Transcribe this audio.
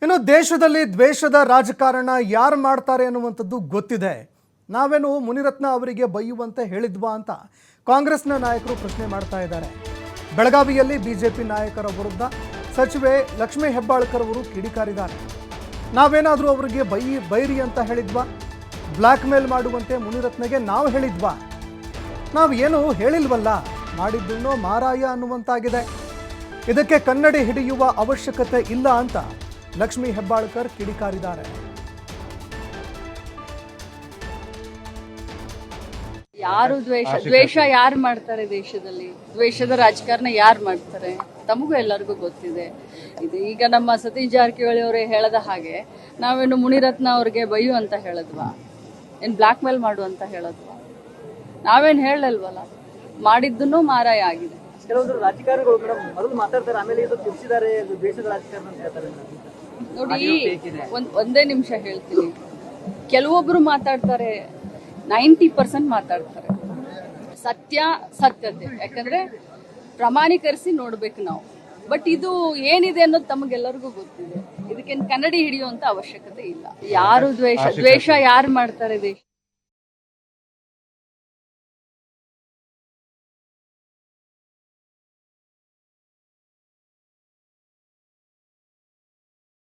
ಇನ್ನು ದೇಶದಲ್ಲಿ ದ್ವೇಷದ ರಾಜಕಾರಣ ಯಾರು ಮಾಡ್ತಾರೆ ಅನ್ನುವಂಥದ್ದು ಗೊತ್ತಿದೆ. ನಾವೇನು ಮುನಿರತ್ನ ಅವರಿಗೆ ಬೈಯುವಂತೆ ಹೇಳಿದ್ವಾ ಅಂತ ಕಾಂಗ್ರೆಸ್ನ ನಾಯಕರು ಪ್ರಶ್ನೆ ಮಾಡ್ತಾ ಇದ್ದಾರೆ. ಬೆಳಗಾವಿಯಲ್ಲಿ ಬಿಜೆಪಿ ನಾಯಕರ ವಿರುದ್ಧ ಸಚಿವೆ ಲಕ್ಷ್ಮೀ ಹೆಬ್ಬಾಳ್ಕರ್ ಅವರು ಕಿಡಿಕಾರಿದ್ದಾರೆ. ನಾವೇನಾದರೂ ಅವರಿಗೆ ಬೈರಿ ಅಂತ ಹೇಳಿದ್ವಾ? ಬ್ಲ್ಯಾಕ್ ಮೇಲ್ ಮಾಡುವಂತೆ ಮುನಿರತ್ನಗೆ ನಾವು ಹೇಳಿದ್ವಾ? ನಾವು ಏನು ಹೇಳಿಲ್ವಲ್ಲ, ಮಾಡಿದ್ದನ್ನೋ ಮಾರಾಯ ಅನ್ನುವಂತಾಗಿದೆ. ಇದಕ್ಕೆ ಕನ್ನಡಿ ಹಿಡಿಯುವ ಅವಶ್ಯಕತೆ ಇಲ್ಲ ಅಂತ ಲಕ್ಷ್ಮೀ ಹೆಬ್ಬಾಳ್ಕರ್ ಕಿಡಿಕಾರಿದ್ದಾರೆ. ಯಾರು ದ್ವೇಷ ಯಾರು ಮಾಡ್ತಾರೆ? ದೇಶದಲ್ಲಿ ದ್ವೇಷದ ರಾಜಕಾರಣ ಯಾರು ಮಾಡ್ತಾರೆ? ತಮಗೂ ಎಲ್ಲರಿಗೂ ಗೊತ್ತಿದೆ. ಇದು ಈಗ ನಮ್ಮ ಸತೀಶ್ ಜಾರಕಿಹೊಳಿ ಅವರೇ ಹೇಳದ ಹಾಗೆ ನಾವೇನು ಮುನಿರತ್ನ ಅವ್ರಿಗೆ ಬೈಯು ಅಂತ ಹೇಳದ್ವಾ? ಏನ್ ಬ್ಲಾಕ್ ಮೇಲ್ ಮಾಡು ಅಂತ ಹೇಳದ್ವಾ? ನಾವೇನ್ ಹೇಳಲ್ವಲ್ಲ, ಮಾಡಿದ್ದನ್ನು ಮಾರಾಯ ಆಗಿದೆ. ಕೆಲವೊಂದು ರಾಜಕಾರಣಿಗಳು ಮೇಡಮ್ ಮೊದಲು ಮಾತಾಡ್ತಾರೆ, ಆಮೇಲೆ ಇದು ತಿಳಿಸಿದ್ದಾರೆ ದೇಶದ ರಾಜಕಾರಣ ಅಂತ ಹೇಳ್ತಾರೆ. ನೋಡಿ, ಒಂದೇ ನಿಮಿಷ ಹೇಳ್ತೀನಿ. ಕೆಲವೊಬ್ರು ಮಾತಾಡ್ತಾರೆ, 90% ಮಾತಾಡ್ತಾರೆ. ಸತ್ಯತೆ, ಯಾಕಂದ್ರೆ ಪ್ರಮಾಣೀಕರಿಸಿ ನೋಡ್ಬೇಕು ನಾವು. ಬಟ್ ಇದು ಏನಿದೆ ಅನ್ನೋದು ತಮಗೆಲ್ಲರಿಗೂ ಗೊತ್ತಿದೆ. ಇದಕ್ಕೆ ಕನ್ನಡಿ ಹಿಡಿಯುವಂತ ಅವಶ್ಯಕತೆ ಇಲ್ಲ. ಯಾರು ದ್ವೇಷ ಯಾರು ಮಾಡ್ತಾರೆ? ದೇಶ